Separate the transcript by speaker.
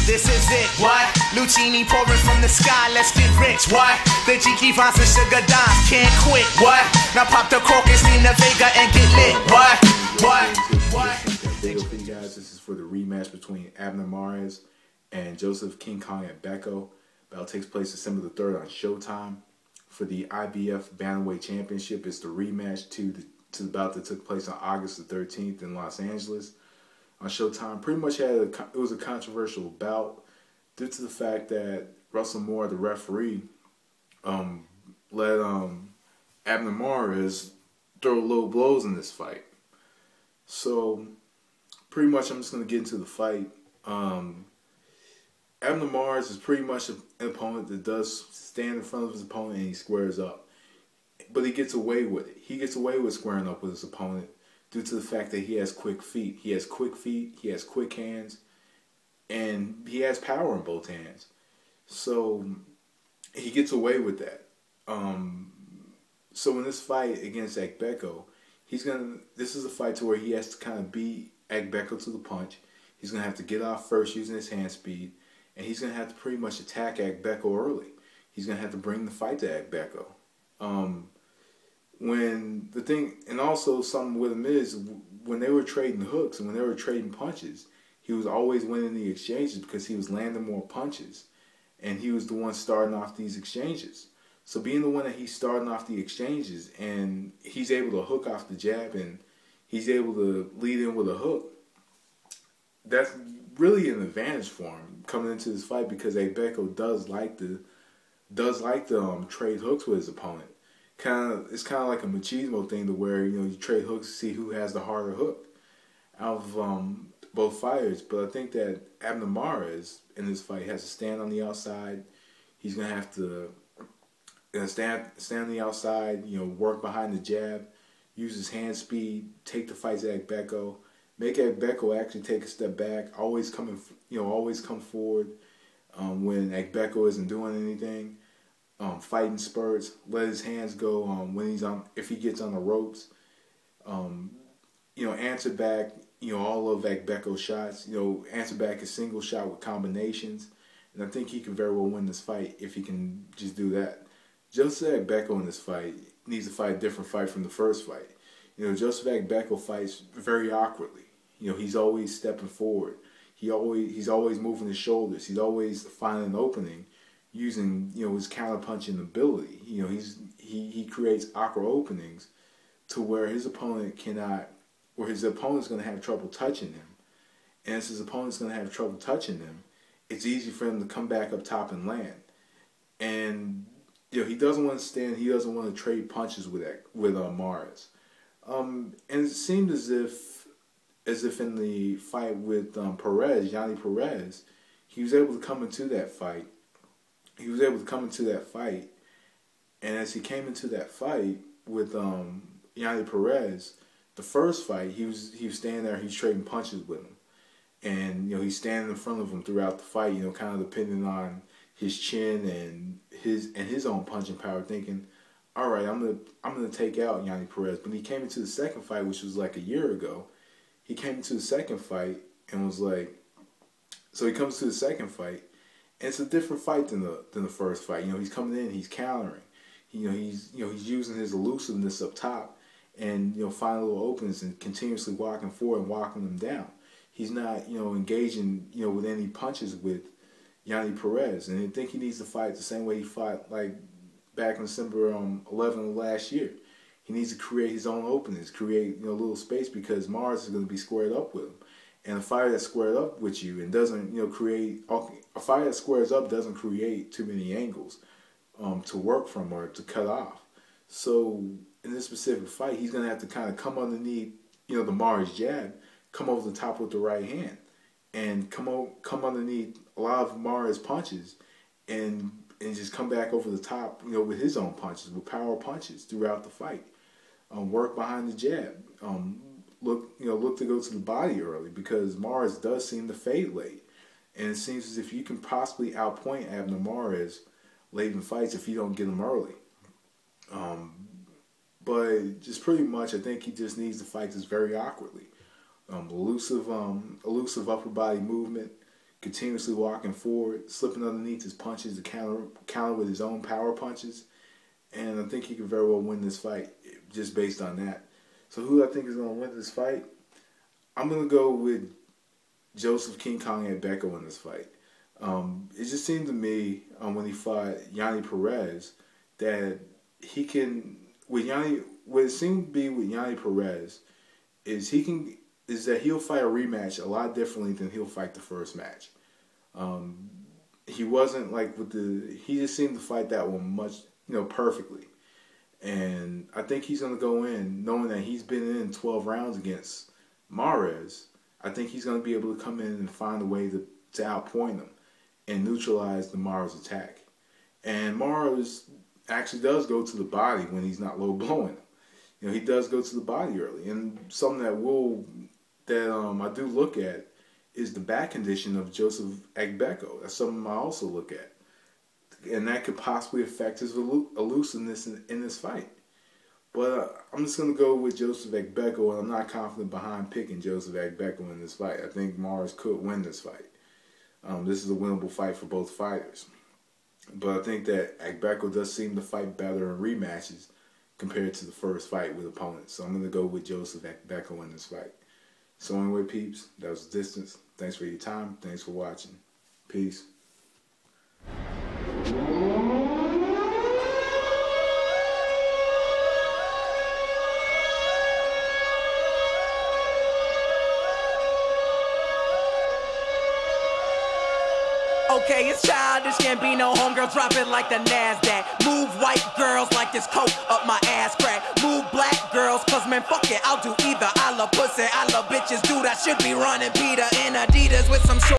Speaker 1: This is it. What? Lucini pouring from the sky, let's get rich. What? The Jiki Vines and Sugar Dimes can't quit. What? Now pop the corkers, Nina Vega, and get lit. What?
Speaker 2: Video for you guys. This is for the rematch between Abner and Joseph King Kong Agbeko. Battle takes place December the 3rd on Showtime. For the IBF Bantamweight Championship, it's the rematch to the bout that took place on August the 13th in Los Angeles on Showtime. Pretty much it was a controversial bout due to the fact that Russell Moore, the referee, let Abner Mares throw low blows in this fight. So pretty much I'm just going to get into the fight. Abner Mares is pretty much an opponent that does stand in front of his opponent and he squares up. But he gets away with it. He gets away with squaring up with his opponent due to the fact that he has quick feet. He has quick feet, he has quick hands, and he has power in both hands. So he gets away with that. So in this fight against Agbeko, this is a fight to where he has to kind of beat Agbeko to the punch. He's going to have to get off first using his hand speed, and he's going to have to pretty much attack Agbeko early. He's going to have to bring the fight to Agbeko. And also something with him is when they were trading hooks and when they were trading punches, he was always winning the exchanges because he was landing more punches, and he was the one starting off these exchanges. So being the one that he's starting off the exchanges and he's able to hook off the jab and he's able to lead in with a hook, that's really an advantage for him coming into this fight because Agbeko does like the trade hooks with his opponent. It's kind of like a machismo thing to where you trade hooks to see who has the harder hook out of both fighters. But I think that Abner Mares in this fight has to stand on the outside. He's gonna have to stand on the outside, work behind the jab, use his hand speed, take the fight to Agbeko, make Agbeko actually take a step back, always come forward when Agbeko isn't doing anything. Fighting spurts, let his hands go when if he gets on the ropes. Answer back, all of Agbeko's shots. Answer back a single shot with combinations, and I think he can very well win this fight if he can just do that. Joseph Agbeko in this fight needs to fight a different fight from the first fight. Joseph Agbeko fights very awkwardly. He's always stepping forward. He's always moving his shoulders. He's always finding an opening using his counter-punching ability. He creates awkward openings to where his opponent's going to have trouble touching him. And as his opponent's going to have trouble touching him, it's easy for him to come back up top and land. And he doesn't want to stand. He doesn't want to trade punches with Mares. And it seemed as if in the fight with Yanni Perez, he was able to come into that fight. And as he came into that fight with Yanni Perez, the first fight, he was standing there, he's trading punches with him. And he's standing in front of him throughout the fight, kind of depending on his chin and his own punching power, thinking, all right, I'm gonna take out Yanni Perez. But he came into the second fight, which was like a year ago. He came into the second fight and was like, so he comes to the second fight, and it's a different fight than the first fight. He's coming in, he's countering. He's using his elusiveness up top and finding little openings and continuously walking forward and walking them down. He's not engaging with any punches with Yanni Perez, and I think he needs to fight the same way he fought like back in December 11 of last year. He needs to create his own openings, create a little space, because Mares is going to be squared up with him. And a fighter that's squared up with you and doesn't a fighter that squares up doesn't create too many angles to work from or to cut off. So in this specific fight, he's going to have to kind of come underneath the Mares jab, come over the top with the right hand, and come underneath a lot of Mares punches and just come back over the top with his own punches, with power punches throughout the fight. Work behind the jab. Look to go to the body early, because Mares does seem to fade late, and it seems as if you can possibly outpoint Abner Mares late in fights if you don't get him early. But just pretty much, I think he just needs to fight this very awkwardly. Elusive upper body movement, continuously walking forward, slipping underneath his punches to counter with his own power punches. And I think he could very well win this fight just based on that. So who I think is going to win this fight? I'm going to go with Joseph King Kong Agbeko in this fight. It just seemed to me when he fought Yanni Perez that he can, with Yanni, what it seemed to be with Yanni Perez is that he'll fight a rematch a lot differently than he'll fight the first match. He wasn't like he just seemed to fight that one much, perfectly. And I think he's going to go in knowing that he's been in 12 rounds against Mares. I think he's going to be able to come in and find a way to outpoint him and neutralize the Mares attack. And Mares actually does go to the body when he's not low blowing him. He does go to the body early. And something that I do look at is the back condition of Joseph Agbeko. That's something I also look at. And that could possibly affect his elusiveness in this fight. But I'm just going to go with Joseph Agbeko, and I'm not confident behind picking Joseph Agbeko in this fight. I think Mares could win this fight. This is a winnable fight for both fighters. But I think that Agbeko does seem to fight better in rematches compared to the first fight with opponents. So I'm going to go with Joseph Agbeko in this fight. So anyway, peeps, that was the distance. Thanks for your time. Thanks for watching. Peace.
Speaker 1: Okay, it's childish, can't be no homegirl, drop it like the NASDAQ. Move white girls like this coke up my ass crack. Move black girls, cause man, fuck it, I'll do either. I love pussy, I love bitches, dude, I should be running Peter in Adidas with some short